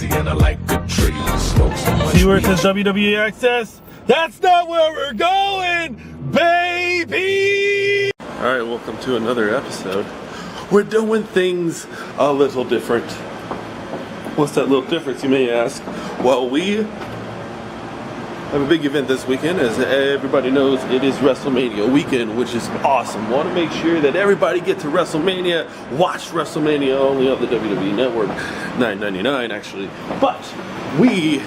sexy and I like good trees. Smoke so much. See where it says WWE Access? That's not where we're going, baby! Alright, welcome to another episode. We're doing things a little different. What's that little difference, you may ask? Well, we have a big event this weekend. As everybody knows, it is WrestleMania weekend, which is awesome. Want to make sure that everybody get to WrestleMania, watch WrestleMania only on the WWE Network, $9.99 actually. But we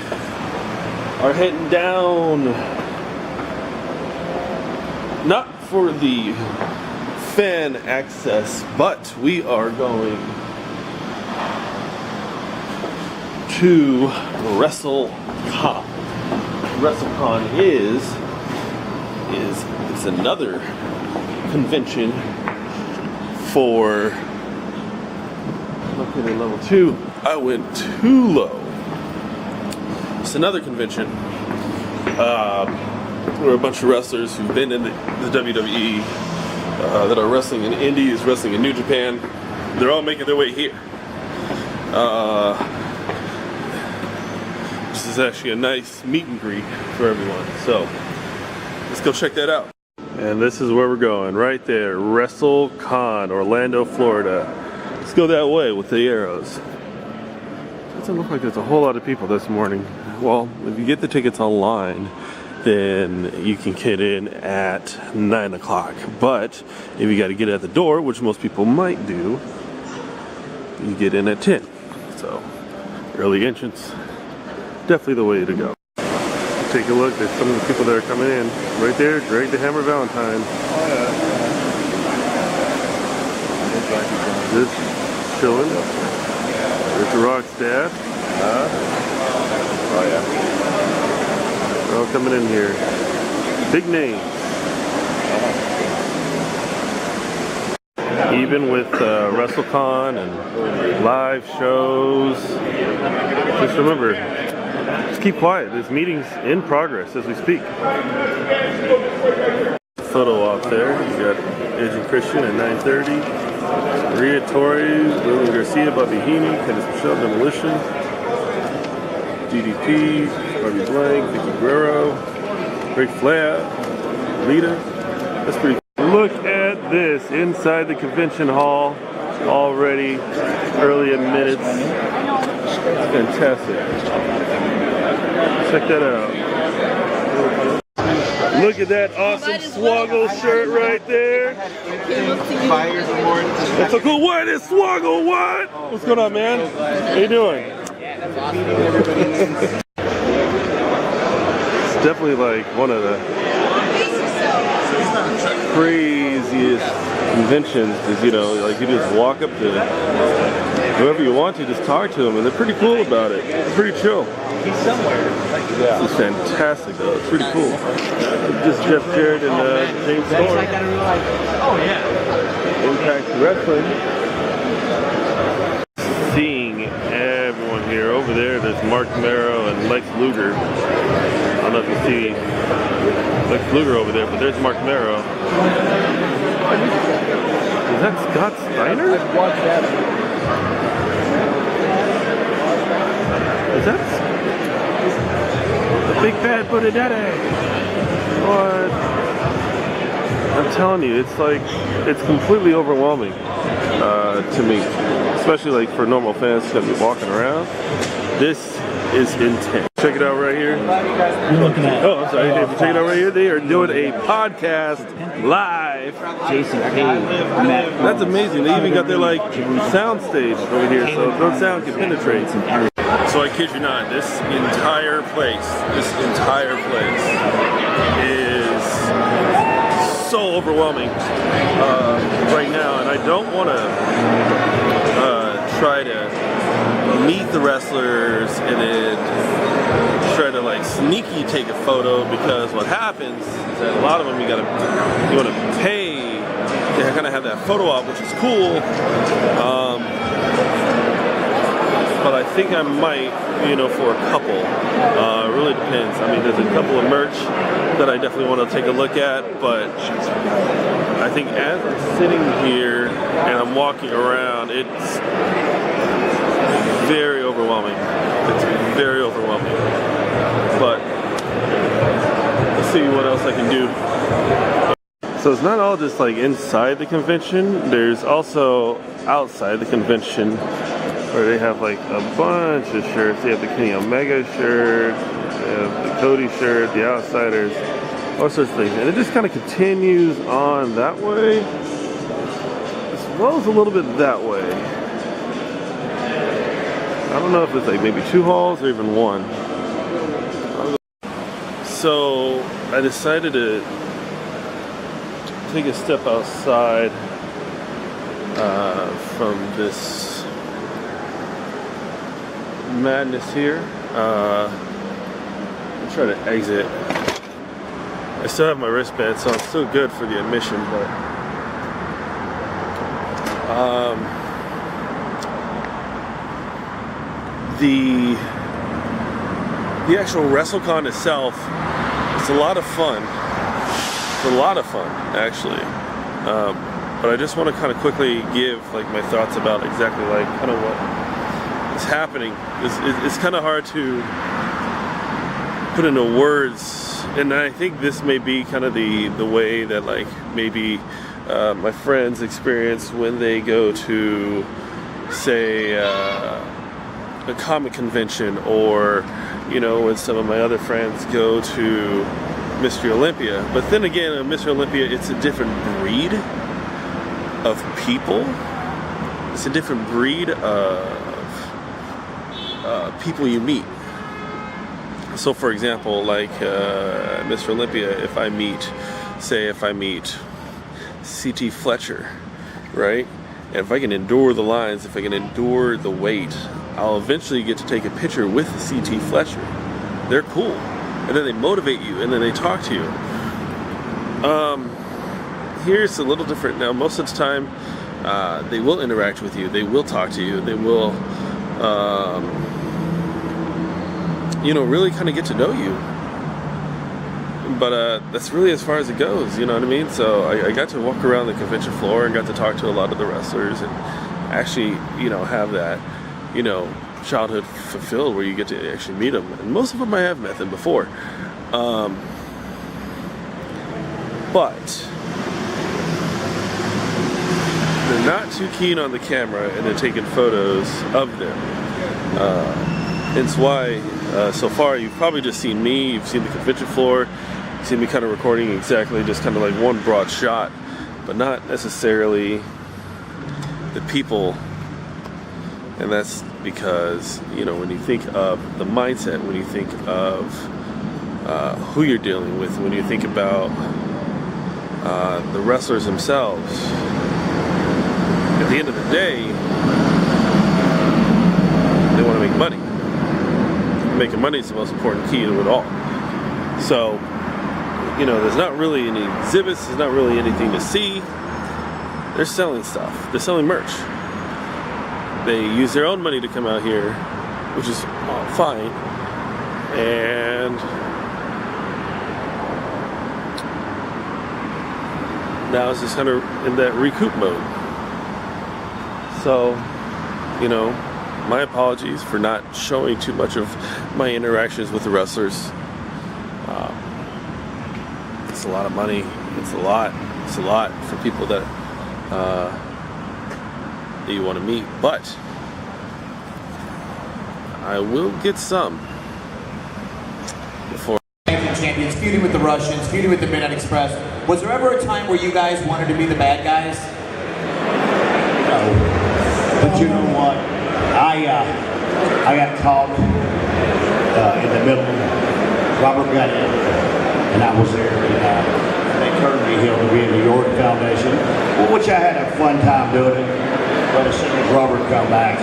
are heading down, not for the fan access, but we are going to Wrestlecon. Wrestlecon is it's another convention for located at level 2. I went too low. It's another convention where a bunch of wrestlers who've been in the WWE that are wrestling in Indies, wrestling in New Japan, they're all making their way here. This is actually a nice meet and greet for everyone. So let's go check that out. And this is where we're going, right there, Wrestlecon, Orlando, Florida. Let's go that way with the arrows. Doesn't look like there's a whole lot of people this morning. Well, if you get the tickets online, then you can get in at 9 o'clock. But if you got to get at the door, which most people might do, you get in at 10. So early entrance, definitely the way to go. Take a look, there's some of the people that are coming in. Right there, Greg the Hammer Valentine. Oh yeah. Just chilling. There's the Rock's dad. Oh yeah. They're all coming in here. Big names. Even with WrestleCon and live shows, just remember, just keep quiet. There's meetings in progress as we speak. Photo off there. You got Edge and Christian at 9:30. Rhea Torres, Lillian Garcia, Bobby Heeney, Candice Michelle, Demolition, DDP, Barbie Blank, Vicky Guerrero, Ric Flair, Lita. That's pretty cool. Look at this inside the convention hall already, early in minutes. Fantastic. Check that out. Look at that awesome Swoggle shirt right there. That's so cool. What is Swoggle? What? What's going on, man? How you doing? It's definitely like one of the craziest conventions. Is, you know, like you just walk up to whoever you want to, just talk to them, and they're pretty cool about it. It's pretty chill. He's somewhere. This is fantastic, though. It's pretty cool. Just Jeff Jarrett and James Storm. Oh yeah. Impact Wrestling. Seeing everyone here. Over there, there's Mark Mero and Lex Luger. I don't know if you see Lex Luger over there, but there's Mark Mero. Is that Scott Steiner? Is that the Big Bad Buddha Daddy? What? I'm telling you, it's like, it's completely overwhelming to me. Especially like for normal fans who gotta be walking around. This is intense. Check it out right here. You're looking at. Oh, I'm sorry. Check it out right here. They are doing a podcast live. Jason Page. That's amazing. They even got their like sound stage over here, so no sound can penetrate. So I kid you not, this entire place is so overwhelming right now, and I don't want to try to meet the wrestlers and then try to like sneaky take a photo, because what happens is that a lot of them you want to pay to kind of have that photo op, which is cool. But I think I might, you know, for a couple. It really depends. I mean, there's a couple of merch that I definitely want to take a look at, but I think as I'm sitting here and I'm walking around, it's very overwhelming. It's very overwhelming. But let's see what else I can do. So it's not all just like inside the convention. There's also outside the convention where they have like a bunch of shirts. They have the Kenny Omega shirt, they have the Cody shirt, the Outsiders, all sorts of things. And it just kind of continues on that way, as well as a little bit that way. I don't know if it's like maybe 2 halls or even 1. So I decided to take a step outside from this madness here. I'll try to exit. I still have my wristband, so I'm still good for the admission, but the actual Wrestlecon itself, it's a lot of fun. It's a lot of fun, actually. But I just want to kind of quickly give like my thoughts about exactly like kind of what is happening. It's kind of hard to put into words, and I think this may be kind of the way that like maybe my friends experience when they go to, say, a comic convention, or you know, when some of my other friends go to Mr. Olympia. But then again, at Mr. Olympia, it's a different breed of people. It's a different breed of people you meet. So for example, like Mr. Olympia, if I meet C.T. Fletcher, right? And if I can endure the lines, if I can endure the wait, I'll eventually get to take a picture with C.T. Fletcher. They're cool. And then they motivate you, and then they talk to you. Here's a little different. Now, most of the time, they will interact with you. They will talk to you. They will, you know, really kind of get to know you. But that's really as far as it goes, you know what I mean? So I got to walk around the convention floor and got to talk to a lot of the wrestlers and actually, you know, have that, you know, childhood fulfilled where you get to actually meet them. And most of them I have met them before. But they're not too keen on the camera, and they're taking photos of them. It's why so far you've probably just seen me, you've seen the convention floor, you've seen me kind of recording exactly just kind of like one broad shot, but not necessarily the people. And that's because, you know, when you think of the mindset, when you think of who you're dealing with, when you think about the wrestlers themselves, at the end of the day, they want to make money. Making money is the most important key to it all. So, you know, there's not really any exhibits, there's not really anything to see. They're selling stuff. They're selling merch. They use their own money to come out here, which is fine. And now it's just kind of in that recoup mode. So, you know, my apologies for not showing too much of my interactions with the wrestlers. It's a lot of money. It's a lot for people that you want to meet. But I will get some before. Champions, feuding with the Russians, feuding with the Midnight Express. Was there ever a time where you guys wanted to be the bad guys? No. But you know what? I got caught in the middle. Robert got in, and I was there. And they turned me here to be in the York Foundation, which I had a fun time doing it. But as soon as Robert come back,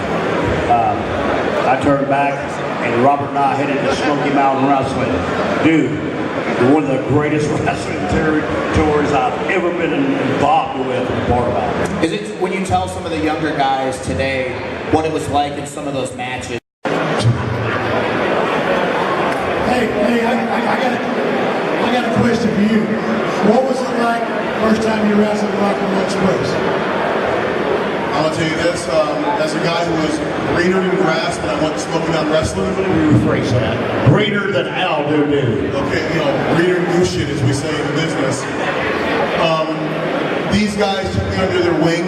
I turned back, and Robert and I headed to Smoky Mountain Wrestling. Dude, one of the greatest wrestling territories I've ever been involved with and part about. Is it when you tell some of the younger guys today what it was like in some of those matches? Hey, I got a question for you. What was it like first time you wrestled Rock and Roll Express? I'm gonna tell you this, as a guy who was greener than grass when I went to Smoky Mountain Wrestling. Rephrase that. Greener than Al do. Okay, you know, greener than new shit, as we say in the business. These guys took me under their wing,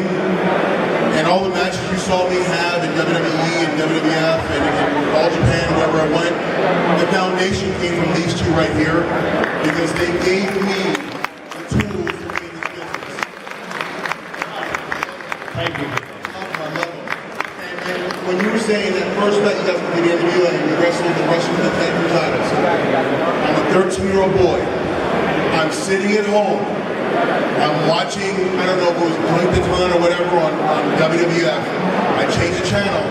and all the matches you saw me have in WWE and WWF and All Japan, wherever I went, the foundation came from these two right here, because they gave me the tools to be in this business. Thank you. I love them. And when you were saying that first night you guys were in the NWA and you wrestled the Russians with the tag team titles, I'm a 13-year-old boy. I'm sitting at home. I'm watching, I don't know if it was Point the Ton or whatever on WWF. I changed the channel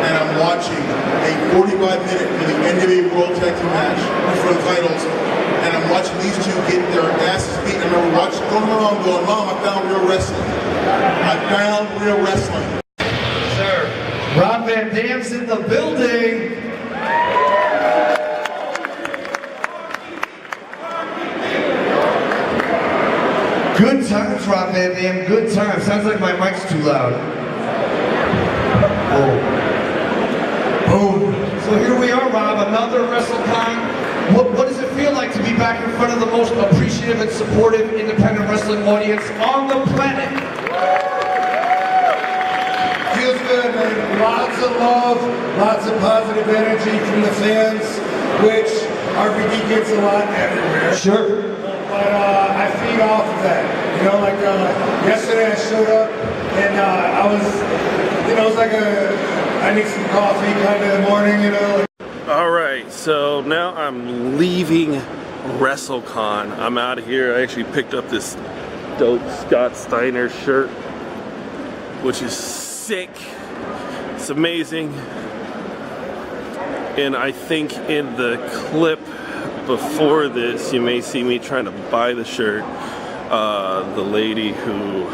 and I'm watching a 45-minute for the NWA World Tag Team match for the titles. And I'm watching these two get their asses beat. I remember going to my mom going, Mom, I found real wrestling. I found real wrestling. Sir, Rob Van Dam's in the building. Good times, Rob Van Dam, good times. Sounds like my mic's too loud. Oh. Boom. So here we are, Rob, another Wrestlecon. What does it feel like to be back in front of the most appreciative and supportive independent wrestling audience on the planet? Feels good, man. Lots of love, lots of positive energy from the fans, which RVD gets a lot everywhere. Sure. But I feed off of that. You know, like yesterday I showed up and I was, you know, it was like I need some coffee kind of morning, you know. Alright, so now I'm leaving Wrestlecon. I'm out of here. I actually picked up this dope Scott Steiner shirt, which is sick. It's amazing. And I think in the clip before this, you may see me trying to buy the shirt. The lady who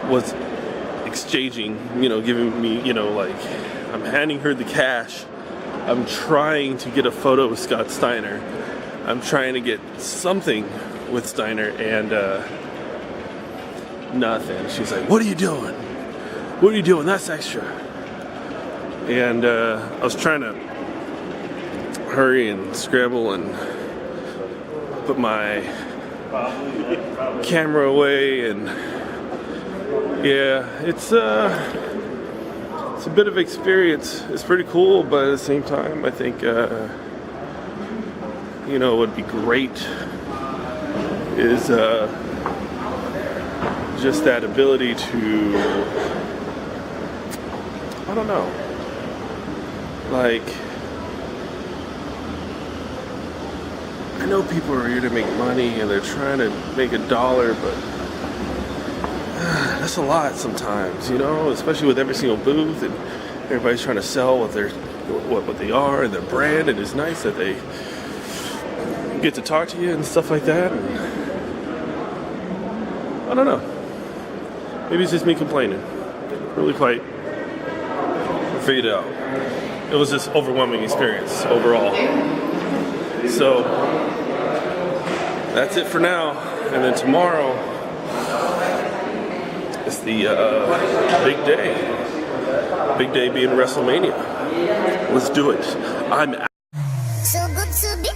was exchanging, you know, giving me, you know, like, I'm handing her the cash. I'm trying to get a photo with Scott Steiner. I'm trying to get something with Steiner, and nothing. She's like, what are you doing? What are you doing? That's extra. And I was trying to hurry and scramble and put my camera away, and yeah, it's a bit of experience. It's pretty cool, but at the same time, I think you know, what would be great is just that ability to, I don't know, like, I know people are here to make money and they're trying to make a dollar, but that's a lot sometimes, you know, especially with every single booth and everybody's trying to sell what they are and their brand, and it's nice that they get to talk to you and stuff like that. And I don't know, maybe it's just me complaining. Really quite figured it out. It was just overwhelming experience overall. So that's it for now, and then tomorrow is the big day. Big day being WrestleMania. Let's do it. I'm out. So good to be